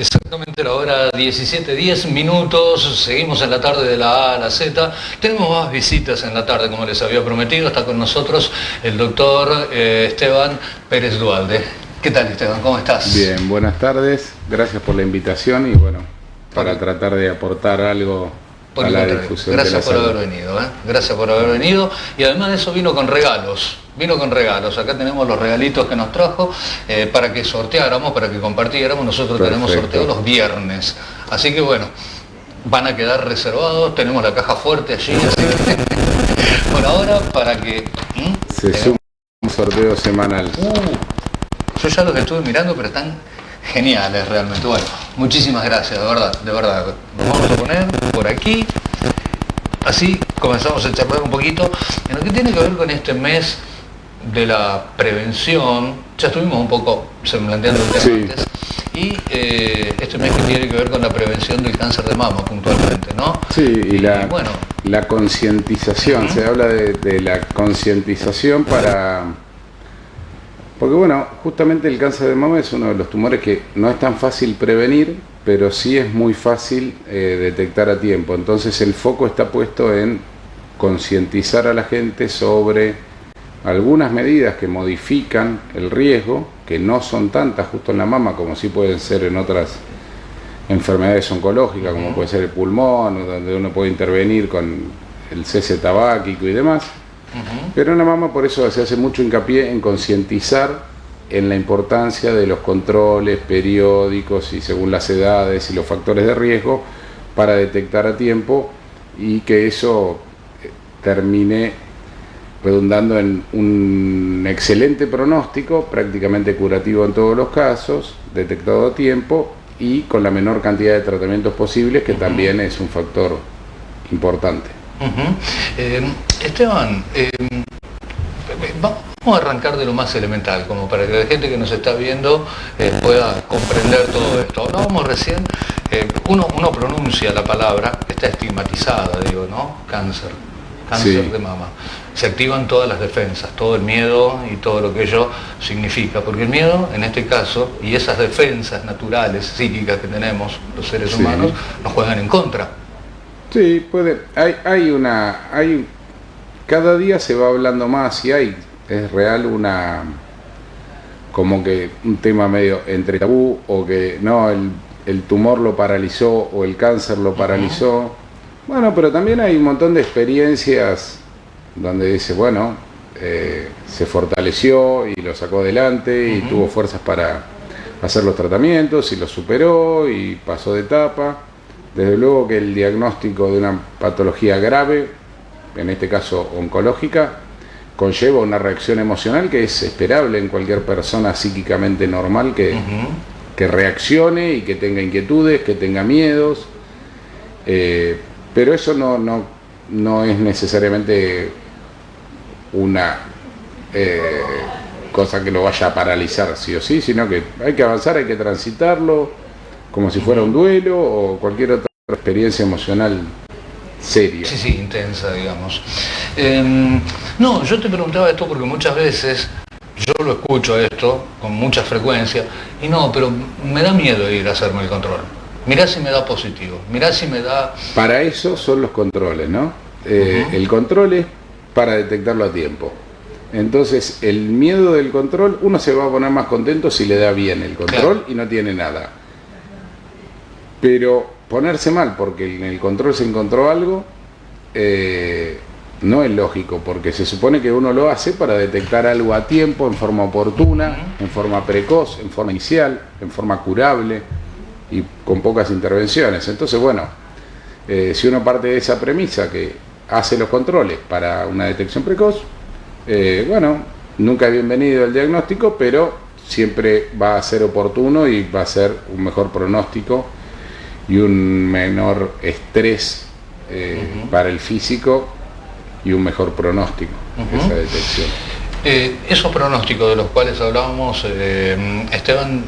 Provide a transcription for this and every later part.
Exactamente la hora 17:10. Seguimos en la tarde de la A a la Z. Tenemos más visitas en la tarde, como les había prometido. Está con nosotros el doctor Esteban Pérez Dualde. ¿Qué tal, Esteban? ¿Cómo estás? Bien, buenas tardes. Gracias por la invitación y bueno, para tratar de aportar algo a la difusión de la Gracias por salud. haber venido, Gracias por haber venido. Y además de eso vino con regalos. Acá tenemos los regalitos que nos trajo para que sorteáramos, para que compartiéramos. Nosotros tenemos sorteo los viernes. Así que bueno, van a quedar reservados. Tenemos la caja fuerte allí. Así que, por ahora, para que... Se suma un sorteo semanal. Yo ya los estuve mirando, pero están geniales realmente. Bueno, muchísimas gracias, de verdad. Nos vamos a poner por aquí. Así comenzamos a charlar un poquito en lo que tiene que ver con este mes de la prevención. Ya estuvimos un poco planteando el tema antes. Y este mes que tiene que ver con la prevención del cáncer de mama puntualmente, ¿no? Sí, y la concientización. Se habla de la concientización para... Porque bueno, justamente el cáncer de mama es uno de los tumores que no es tan fácil prevenir, pero sí es muy fácil detectar a tiempo. Entonces el foco está puesto en concientizar a la gente sobre algunas medidas que modifican el riesgo, que no son tantas justo en la mama como sí pueden ser en otras enfermedades oncológicas, como puede ser el pulmón, donde uno puede intervenir con el cese tabáquico y demás. Pero en la mama por eso se hace mucho hincapié en concientizar en la importancia de los controles periódicos y según las edades y los factores de riesgo para detectar a tiempo y que eso termine redundando en un excelente pronóstico, prácticamente curativo en todos los casos, detectado a tiempo y con la menor cantidad de tratamientos posibles, que también es un factor importante. Esteban, vamos a arrancar de lo más elemental, como para que la gente que nos está viendo pueda comprender todo esto. Hablábamos recién, uno pronuncia la palabra, está estigmatizada, digo, ¿no? Cáncer de mama. Se activan todas las defensas, todo el miedo y todo lo que ello significa, porque el miedo, en este caso, y esas defensas naturales, psíquicas que tenemos los seres humanos, nos juegan en contra. Sí, puede. Cada día se va hablando más y es real como que un tema medio entre tabú o que no, el tumor lo paralizó o el cáncer lo paralizó. Bueno, pero también hay un montón de experiencias donde dice, bueno, se fortaleció y lo sacó adelante y tuvo fuerzas para hacer los tratamientos y lo superó y pasó de etapa. Desde luego que el diagnóstico de una patología grave, en este caso oncológica, conlleva una reacción emocional que es esperable en cualquier persona psíquicamente normal que reaccione y que tenga inquietudes, que tenga miedos, pero eso no es necesariamente una cosa que lo vaya a paralizar sí o sí, sino que hay que avanzar, hay que transitarlo como si fuera un duelo o cualquier otra experiencia emocional seria. Sí, intensa, digamos. No, yo te preguntaba esto porque muchas veces yo lo escucho esto con mucha frecuencia y no, pero me da miedo ir a hacerme el control. Mirá si me da positivo, mirá si me da... Para eso son los controles, ¿no? El control es para detectarlo a tiempo. Entonces, el miedo del control, uno se va a poner más contento si le da bien el control y no tiene nada. Pero ponerse mal porque en el control se encontró algo no es lógico, porque se supone que uno lo hace para detectar algo a tiempo, en forma oportuna, en forma precoz, en forma inicial, en forma curable y con pocas intervenciones. Entonces, bueno, si uno parte de esa premisa que hace los controles para una detección precoz, bueno, nunca es bienvenido el diagnóstico, pero siempre va a ser oportuno y va a ser un mejor pronóstico y un menor estrés para el físico y un mejor pronóstico, esa detección. Esos pronósticos de los cuales hablábamos, Esteban,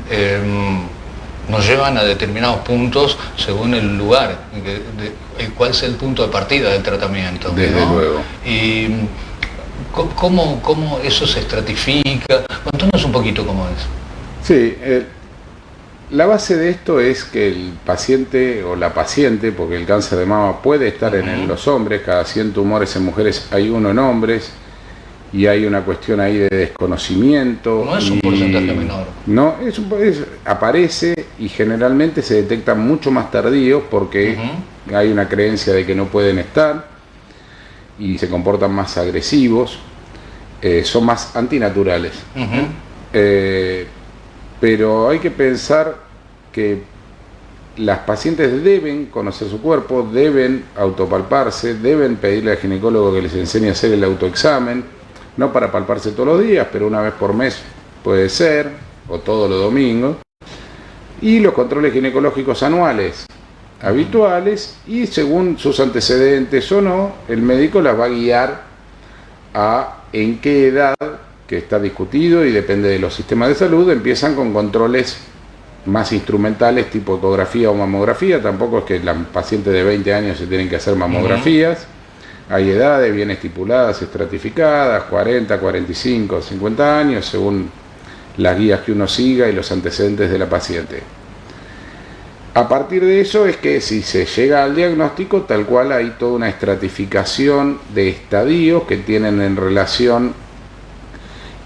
nos llevan a determinados puntos según el lugar, cuál es el punto de partida del tratamiento. Desde luego. Y ¿cómo eso se estratifica? Contanos un poquito cómo es. Sí, La base de esto es que el paciente o la paciente, porque el cáncer de mama puede estar en los hombres, cada 100 tumores en mujeres hay uno en hombres, y hay una cuestión ahí de desconocimiento. No es un porcentaje menor. No, aparece y generalmente se detecta mucho más tardío porque hay una creencia de que no pueden estar y se comportan más agresivos, son más antinaturales. Pero hay que pensar que las pacientes deben conocer su cuerpo, deben autopalparse, deben pedirle al ginecólogo que les enseñe a hacer el autoexamen, no para palparse todos los días, pero una vez por mes puede ser, o todos los domingos, y los controles ginecológicos anuales habituales, y según sus antecedentes o no, el médico las va a guiar a en qué edad, que está discutido y depende de los sistemas de salud, empiezan con controles más instrumentales tipo ecografía o mamografía. Tampoco es que las pacientes de 20 años se tienen que hacer mamografías. Hay edades bien estipuladas, estratificadas, 40, 45, 50 años, según las guías que uno siga y los antecedentes de la paciente. A partir de eso es que si se llega al diagnóstico, tal cual hay toda una estratificación de estadios que tienen en relación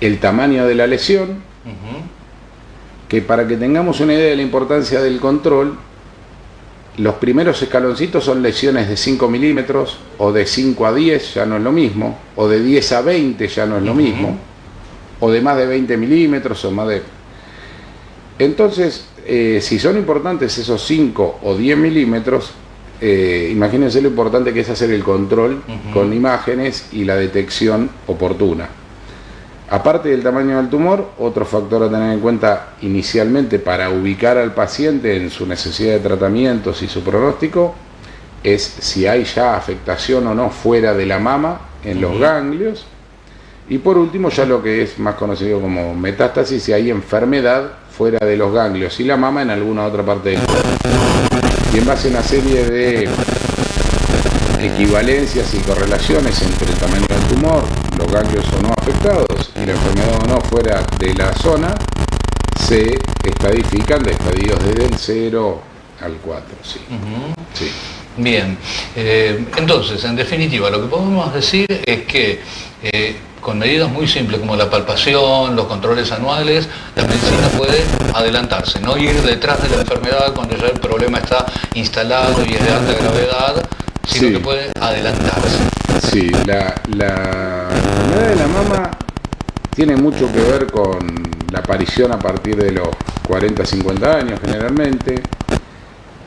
el tamaño de la lesión, que para que tengamos una idea de la importancia del control, los primeros escaloncitos son lesiones de 5 milímetros, o de 5 a 10, ya no es lo mismo, o de 10 a 20, ya no es lo mismo, o de más de 20 milímetros, o más de... Entonces, si son importantes esos 5 o 10 milímetros, imagínense lo importante que es hacer el control con imágenes y la detección oportuna. Aparte del tamaño del tumor, otro factor a tener en cuenta inicialmente para ubicar al paciente en su necesidad de tratamientos y su pronóstico es si hay ya afectación o no fuera de la mama en los ganglios, y por último ya lo que es más conocido como metástasis, si hay enfermedad fuera de los ganglios y la mama en alguna otra parte del cuerpo. Y en base a una serie de equivalencias y correlaciones entre el tamaño del tumor, los ganglios o no afectados y la enfermedad o no fuera de la zona, se estadifican de estadios desde el 0 al 4. Sí. Sí. Bien, entonces, en definitiva, lo que podemos decir es que con medidas muy simples como la palpación, los controles anuales, la medicina puede adelantarse, no ir detrás de la enfermedad cuando ya el problema está instalado y es de alta gravedad, sino que puede adelantarse. Sí, la enfermedad de la mama tiene mucho que ver con la aparición a partir de los 40-50 años generalmente.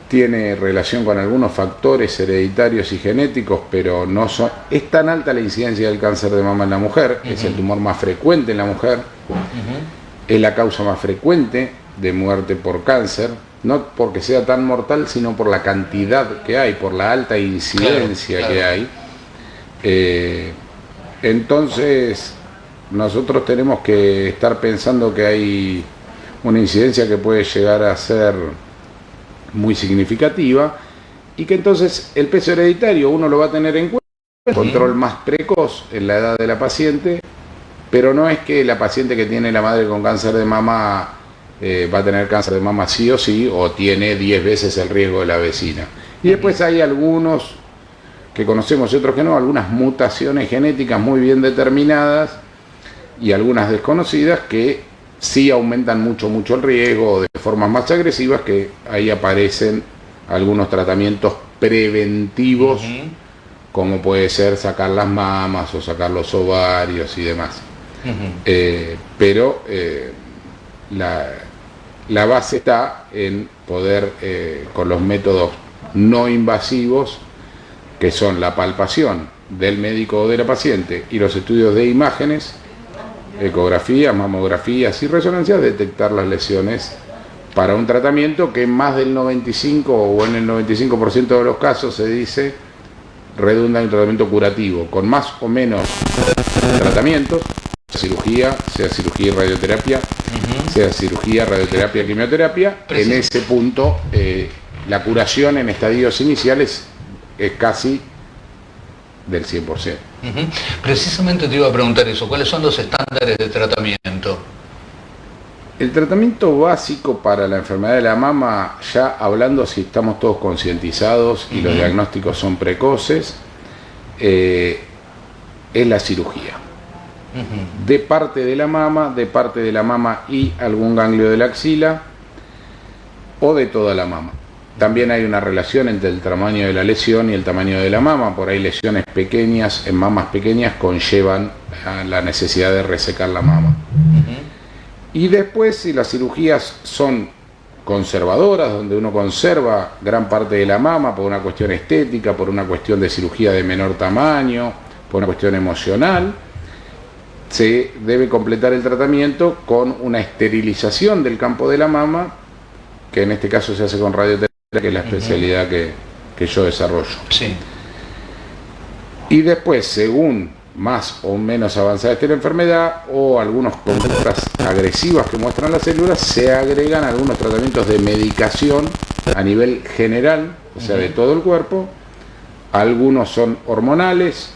Tiene relación con algunos factores hereditarios y genéticos, pero no son... Es tan alta la incidencia del cáncer de mama en la mujer, es el tumor más frecuente en la mujer, es la causa más frecuente de muerte por cáncer, no porque sea tan mortal, sino por la cantidad que hay, por la alta incidencia que hay. Entonces, nosotros tenemos que estar pensando que hay una incidencia que puede llegar a ser muy significativa, y que entonces el peso hereditario uno lo va a tener en cuenta, control más precoz en la edad de la paciente, pero no es que la paciente que tiene la madre con cáncer de mama va a tener cáncer de mama sí o sí, o tiene 10 veces el riesgo de la vecina. Y después hay algunos que conocemos y otros que no, algunas mutaciones genéticas muy bien determinadas y algunas desconocidas que sí aumentan mucho el riesgo de formas más agresivas, que ahí aparecen algunos tratamientos preventivos, como puede ser sacar las mamas o sacar los ovarios y demás. Pero la base está en poder, con los métodos no invasivos, que son la palpación del médico o de la paciente y los estudios de imágenes, ecografías, mamografías y resonancias, detectar las lesiones para un tratamiento que en más del 95 o en el 95% de los casos se dice redunda en un tratamiento curativo, con más o menos tratamientos, sea cirugía y radioterapia, sea cirugía, radioterapia, quimioterapia. En ese punto la curación en estadios iniciales es casi del 100%. Precisamente te iba a preguntar eso, ¿cuáles son los estándares de tratamiento? El tratamiento básico para la enfermedad de la mama, ya hablando si estamos todos concientizados y los diagnósticos son precoces, es la cirugía. De parte de la mama y algún ganglio de la axila o de toda la mama. También hay una relación entre el tamaño de la lesión y el tamaño de la mama. Por ahí lesiones pequeñas en mamas pequeñas conllevan a la necesidad de resecar la mama. Y después, si las cirugías son conservadoras, donde uno conserva gran parte de la mama por una cuestión estética, por una cuestión de cirugía de menor tamaño, por una cuestión emocional, se debe completar el tratamiento con una esterilización del campo de la mama, que en este caso se hace con radioterapia, que es la especialidad que yo desarrollo. Sí. Y después, según más o menos avanzada esté la enfermedad o algunas conductas agresivas que muestran las células, se agregan algunos tratamientos de medicación a nivel general, o sea, de todo el cuerpo. Algunos son hormonales,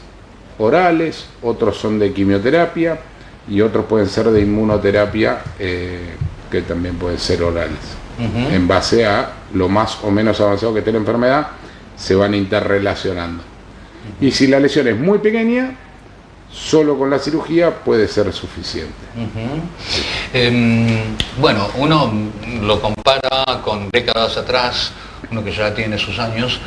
orales, otros son de quimioterapia y otros pueden ser de inmunoterapia, que también pueden ser orales. En base a lo más o menos avanzado que esté la enfermedad, se van interrelacionando. Y si la lesión es muy pequeña, solo con la cirugía puede ser suficiente. Bueno, uno lo compara con décadas atrás, uno que ya tiene sus años,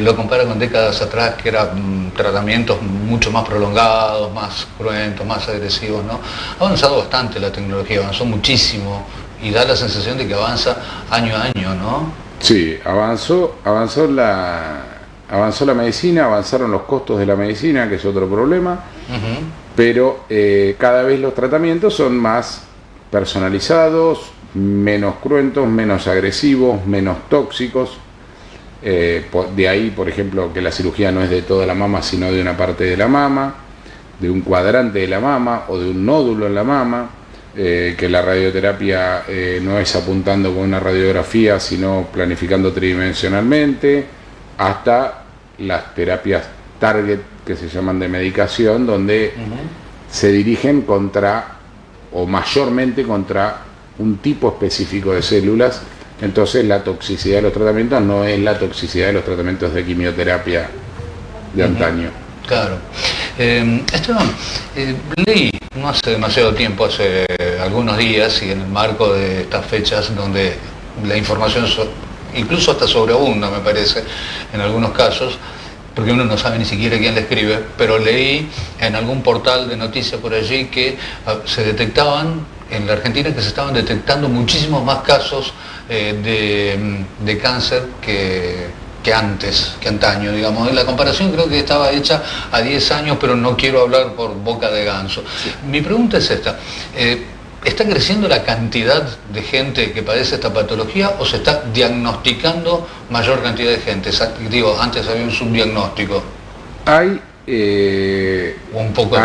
lo compara con décadas atrás, que eran tratamientos mucho más prolongados, más cruentos, más agresivos, ¿no? Ha avanzado bastante la tecnología, avanzó muchísimo y da la sensación de que avanza año a año, ¿no? Sí, avanzó la medicina, avanzaron los costos de la medicina, que es otro problema, pero cada vez los tratamientos son más personalizados, menos cruentos, menos agresivos, menos tóxicos. De ahí, por ejemplo, que la cirugía no es de toda la mama, sino de una parte de la mama, de un cuadrante de la mama o de un nódulo en la mama, que la radioterapia no es apuntando con una radiografía, sino planificando tridimensionalmente, hasta las terapias target, que se llaman de medicación, donde se dirigen contra, o mayormente contra, un tipo específico de células. Entonces la toxicidad de los tratamientos no es la toxicidad de los tratamientos de quimioterapia de antaño. Claro. Esteban, leí no hace demasiado tiempo, hace algunos días, y en el marco de estas fechas donde la información incluso hasta sobreabunda, me parece, en algunos casos, porque uno no sabe ni siquiera quién le escribe, pero leí en algún portal de noticias por allí que se detectaban, en la Argentina, que se estaban detectando muchísimos más casos de cáncer que antaño, digamos. La comparación creo que estaba hecha a 10 años, pero no quiero hablar por boca de ganso. Sí. Mi pregunta es esta. ¿Está creciendo la cantidad de gente que padece esta patología o se está diagnosticando mayor cantidad de gente? Digo, antes había un subdiagnóstico. Hay un poco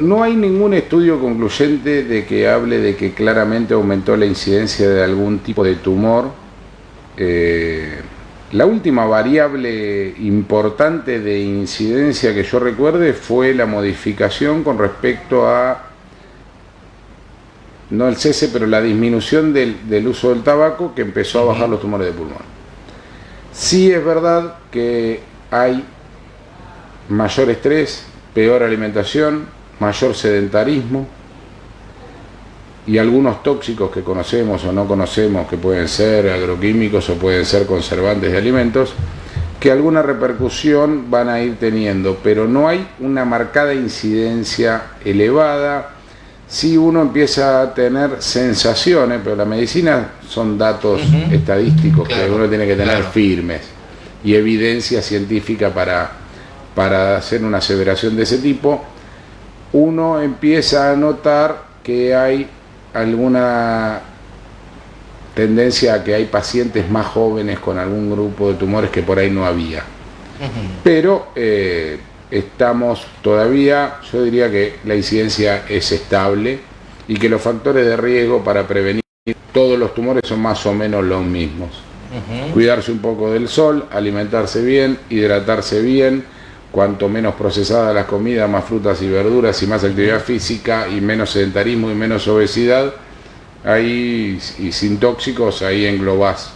no hay ningún estudio concluyente de que hable de que claramente aumentó la incidencia de algún tipo de tumor. La última variable importante de incidencia que yo recuerde fue la modificación con respecto a, no el cese, pero la disminución del uso del tabaco, que empezó a bajar los tumores de pulmón. Sí es verdad que hay mayor estrés, peor alimentación, mayor sedentarismo y algunos tóxicos que conocemos o no conocemos, que pueden ser agroquímicos o pueden ser conservantes de alimentos, que alguna repercusión van a ir teniendo, pero no hay una marcada incidencia elevada. Sí, uno empieza a tener sensaciones, pero la medicina son datos estadísticos, claro, que uno tiene que tener firmes y evidencia científica para hacer una aseveración de ese tipo. Uno empieza a notar que hay alguna tendencia a que hay pacientes más jóvenes con algún grupo de tumores que por ahí no había. Pero estamos todavía, yo diría que la incidencia es estable y que los factores de riesgo para prevenir todos los tumores son más o menos los mismos. Cuidarse un poco del sol, alimentarse bien, hidratarse bien. Cuanto menos procesada la comida, más frutas y verduras y más actividad física y menos sedentarismo y menos obesidad, ahí, y sin tóxicos, ahí englobás,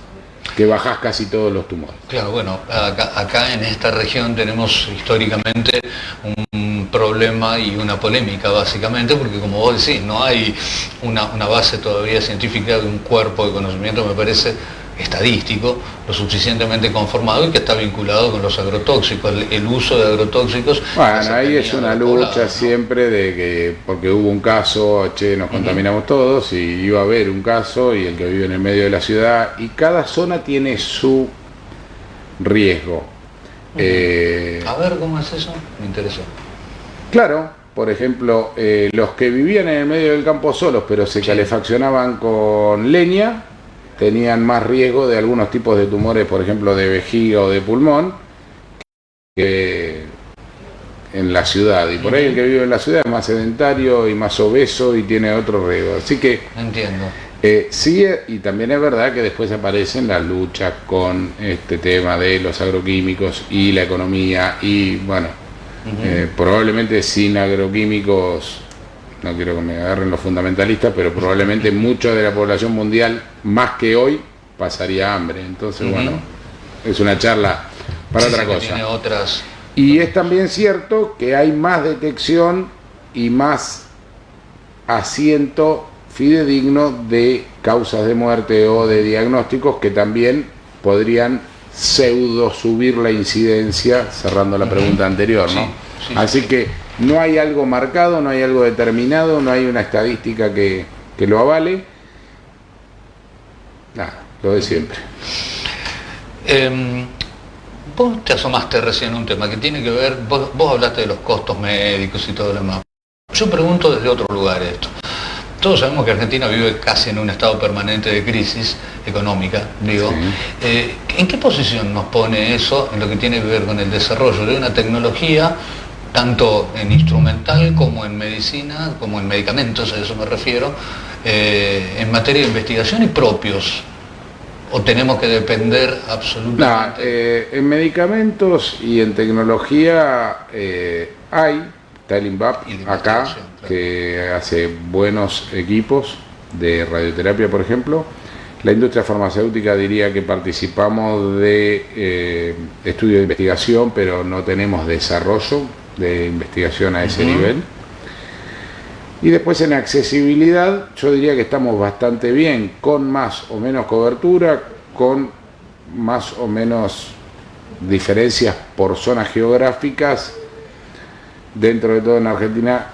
que bajás casi todos los tumores. Claro, bueno, acá en esta región tenemos históricamente un problema y una polémica básicamente, porque como vos decís, no hay una base todavía científica de un cuerpo de conocimiento, me parece, estadístico, lo suficientemente conformado y que está vinculado con los agrotóxicos, el uso de agrotóxicos. Bueno, ahí es una lucha, ¿no? Siempre de que, porque hubo un caso, nos contaminamos todos, y iba a haber un caso, y el que vive en el medio de la ciudad, y cada zona tiene su riesgo. A ver, ¿cómo es eso? Me interesó. Claro, por ejemplo, los que vivían en el medio del campo solos, pero se calefaccionaban con leña, tenían más riesgo de algunos tipos de tumores, por ejemplo, de vejiga o de pulmón, que en la ciudad. Y por ahí el que vive en la ciudad es más sedentario y más obeso y tiene otro riesgo. Así que... Entiendo. Sí, y también es verdad que después aparecen las luchas con este tema de los agroquímicos y la economía, y bueno, probablemente sin agroquímicos, no quiero que me agarren los fundamentalistas, pero probablemente mucha de la población mundial, más que hoy, pasaría hambre. Entonces, bueno, es una charla para otra cosa. Tiene otras... Y es también cierto que hay más detección y más asiento fidedigno de causas de muerte o de diagnósticos que también podrían pseudo subir la incidencia, cerrando la pregunta anterior, ¿no? Sí, así que no hay algo marcado, no hay algo determinado, no hay una estadística que lo avale. Nada, lo de siempre. Vos te asomaste recién a un tema que tiene que ver, vos hablaste de los costos médicos y todo lo demás. Yo pregunto desde otro lugar esto. Todos sabemos que Argentina vive casi en un estado permanente de crisis económica, digo. Sí. ¿En qué posición nos pone eso en lo que tiene que ver con el desarrollo de una tecnología, tanto en instrumental como en medicina, como en medicamentos, a eso me refiero, en materia de investigación y propios? ¿O tenemos que depender absolutamente? En medicamentos y en tecnología hay Talimbap acá, claro, que hace buenos equipos de radioterapia, por ejemplo. La industria farmacéutica diría que participamos de estudios de investigación, pero no tenemos desarrollo de investigación a ese nivel. Y después en accesibilidad, yo diría que estamos bastante bien, con más o menos cobertura, con más o menos diferencias por zonas geográficas. Dentro de todo en Argentina,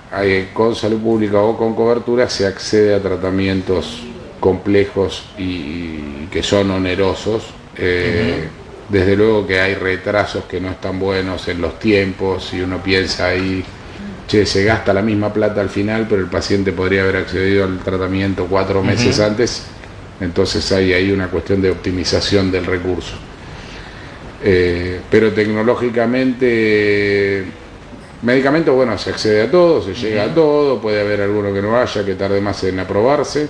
con salud pública o con cobertura, se accede a tratamientos complejos y que son onerosos. Desde luego que hay retrasos que no están buenos en los tiempos, y uno piensa ahí, se gasta la misma plata al final, pero el paciente podría haber accedido al tratamiento 4 meses antes. Entonces hay ahí una cuestión de optimización del recurso. Pero tecnológicamente... Medicamentos, bueno, se accede a todo, se llega a todo, puede haber alguno que no haya, que tarde más en aprobarse,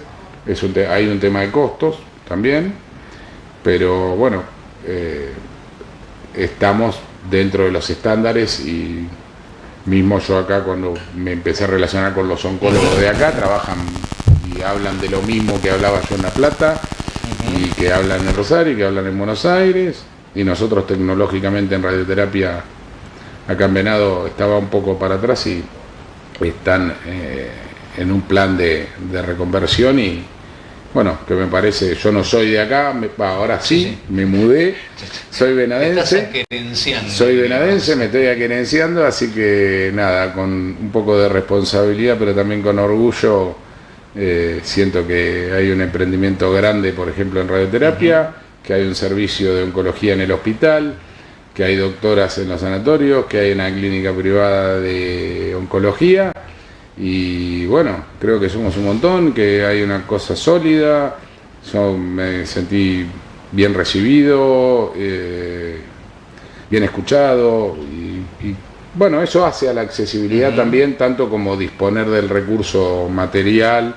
hay un tema de costos también, pero bueno, estamos dentro de los estándares, y mismo yo acá, cuando me empecé a relacionar con los oncólogos de acá, trabajan y hablan de lo mismo que hablaba yo en La Plata, y que hablan en Rosario, y que hablan en Buenos Aires, y nosotros tecnológicamente en radioterapia acá en Venado estaba un poco para atrás, y están en un plan de reconversión, y bueno, que me parece, yo no soy de acá, ahora sí, me mudé, soy venadense, me estoy aquerenciando, así que nada, con un poco de responsabilidad, pero también con orgullo, siento que hay un emprendimiento grande, por ejemplo en radioterapia, que hay un servicio de oncología en el hospital, que hay doctoras en los sanatorios, que hay una clínica privada de oncología, y bueno, creo que somos un montón, que hay una cosa sólida. Yo me sentí bien recibido, bien escuchado, y bueno, eso hace a la accesibilidad también, tanto como disponer del recurso material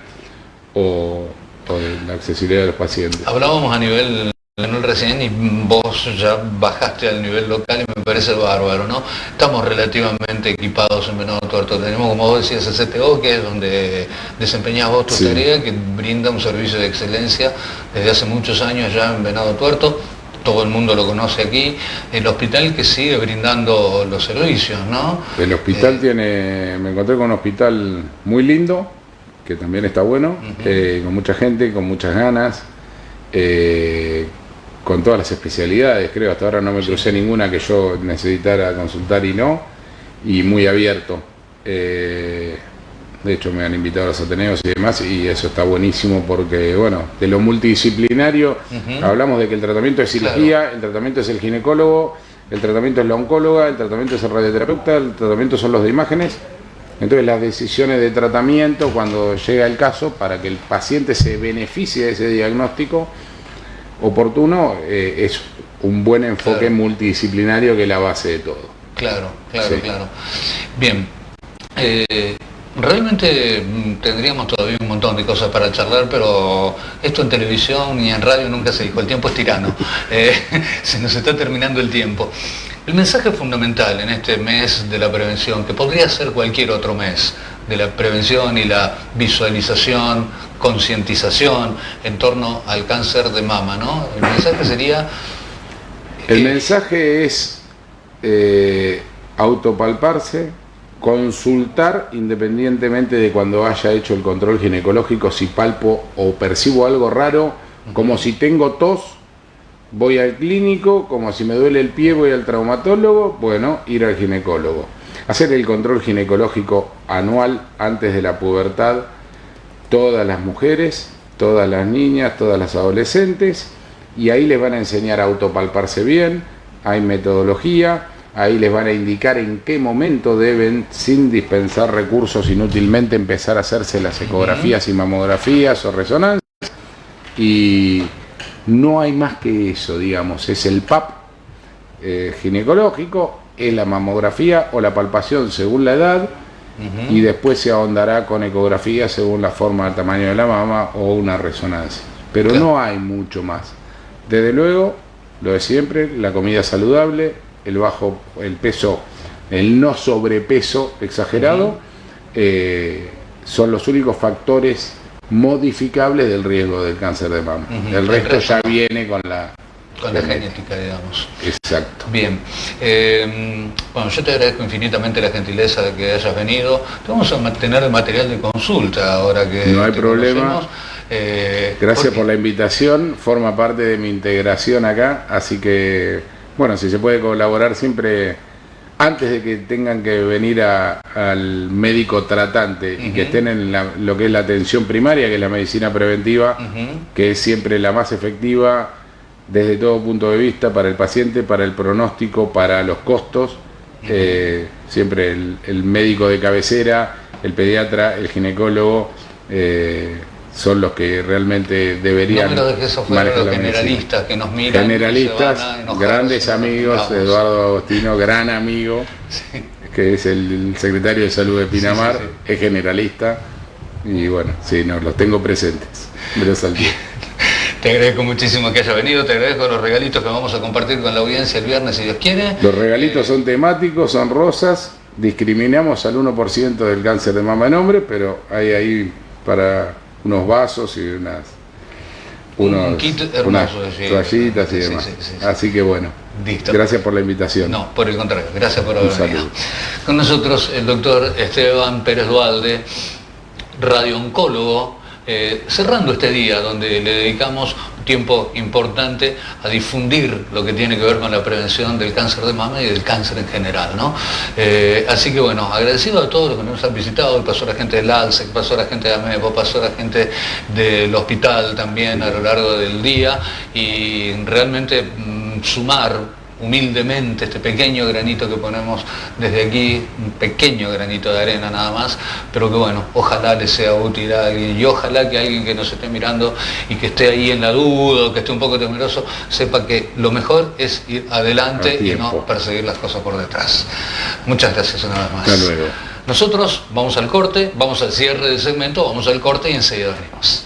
o de la accesibilidad de los pacientes. Hablábamos a nivel Leonel recién y vos ya bajaste al nivel local y me parece bárbaro, ¿no? Estamos relativamente equipados en Venado Tuerto. Tenemos, como vos decías, el CTO, que es donde desempeñás vos tu tarea, que brinda un servicio de excelencia desde hace muchos años ya en Venado Tuerto. Todo el mundo lo conoce aquí. El hospital que sigue brindando los servicios, ¿no? El hospital me encontré con un hospital muy lindo, que también está bueno, con mucha gente, con muchas ganas. Con todas las especialidades, creo, hasta ahora no me crucé ninguna que yo necesitara consultar y muy abierto. De hecho me han invitado a los Ateneos y demás, y eso está buenísimo porque, bueno, de lo multidisciplinario, hablamos de que el tratamiento es cirugía, el tratamiento es el ginecólogo, el tratamiento es la oncóloga, el tratamiento es el radioterapeuta, el tratamiento son los de imágenes. Entonces las decisiones de tratamiento cuando llega el caso, para que el paciente se beneficie de ese diagnóstico oportuno, es un buen enfoque multidisciplinario que es la base de todo. Claro. Bien, realmente tendríamos todavía un montón de cosas para charlar, pero esto en televisión y en radio nunca se dijo, el tiempo es tirano, se nos está terminando el tiempo. El mensaje fundamental en este mes de la prevención, que podría ser cualquier otro mes, de la prevención y la visualización, concientización en torno al cáncer de mama, ¿no? El mensaje sería... El mensaje es autopalparse, consultar independientemente de cuando haya hecho el control ginecológico, si palpo o percibo algo raro, como si tengo tos, voy al clínico, como si me duele el pie voy al traumatólogo, bueno, ir al ginecólogo. Hacer el control ginecológico anual antes de la pubertad, todas las mujeres, todas las niñas, todas las adolescentes, y ahí les van a enseñar a autopalparse bien, hay metodología, ahí les van a indicar en qué momento deben, sin dispensar recursos inútilmente, empezar a hacerse las ecografías y mamografías o resonancias, y no hay más que eso, digamos, es el PAP ginecológico, es la mamografía o la palpación según la edad, y después se ahondará con ecografía según la forma, el tamaño de la mama o una resonancia. Pero no hay mucho más. Desde luego, lo de siempre, la comida saludable, el peso, el no sobrepeso exagerado, son los únicos factores modificables del riesgo del cáncer de mama. El resto ya viene con la genética, digamos. Exacto. Bien. Bueno, yo te agradezco infinitamente la gentileza de que hayas venido. Te vamos a mantener el material de consulta ahora que no hay problema. Gracias por la invitación. Forma parte de mi integración acá. Así que, bueno, si se puede colaborar siempre, antes de que tengan que venir al médico tratante y que estén en lo que es la atención primaria, que es la medicina preventiva, que es siempre la más efectiva desde todo punto de vista para el paciente, para el pronóstico, para los costos. Siempre el médico de cabecera, el pediatra, el ginecólogo, son los que realmente deberían manejar los generalistas que nos miran. Generalistas, grandes amigos, Eduardo Agostino, gran amigo, que es el secretario de Salud de Pinamar, es generalista, y bueno, sí, no, los tengo presentes, me los salté. Te agradezco muchísimo que haya venido, te agradezco los regalitos que vamos a compartir con la audiencia el viernes, si Dios quiere. Los regalitos son temáticos, son rosas, discriminamos al 1% del cáncer de mama en hombre, pero hay ahí para unos vasos y un kit hermoso, unas toallitas y demás. Así que bueno, listo. Gracias por la invitación. No, por el contrario, gracias por haber venido. Con nosotros el doctor Esteban Pérez Duhalde, radiooncólogo, cerrando este día donde le dedicamos un tiempo importante a difundir lo que tiene que ver con la prevención del cáncer de mama y del cáncer en general, ¿no? Así que bueno, agradecido a todos los que nos han visitado, pasó la gente del ALSEC, pasó la gente de AMEPO, pasó la gente del hospital también a lo largo del día, y realmente sumar humildemente este pequeño granito que ponemos desde aquí, un pequeño granito de arena nada más, pero que bueno, ojalá le sea útil a alguien, y ojalá que alguien que nos esté mirando y que esté ahí en la duda o que esté un poco temeroso, sepa que lo mejor es ir adelante y no perseguir las cosas por detrás. Muchas gracias una vez más. Hasta luego. Nosotros vamos al corte, vamos al cierre del segmento, vamos al corte y enseguida venimos.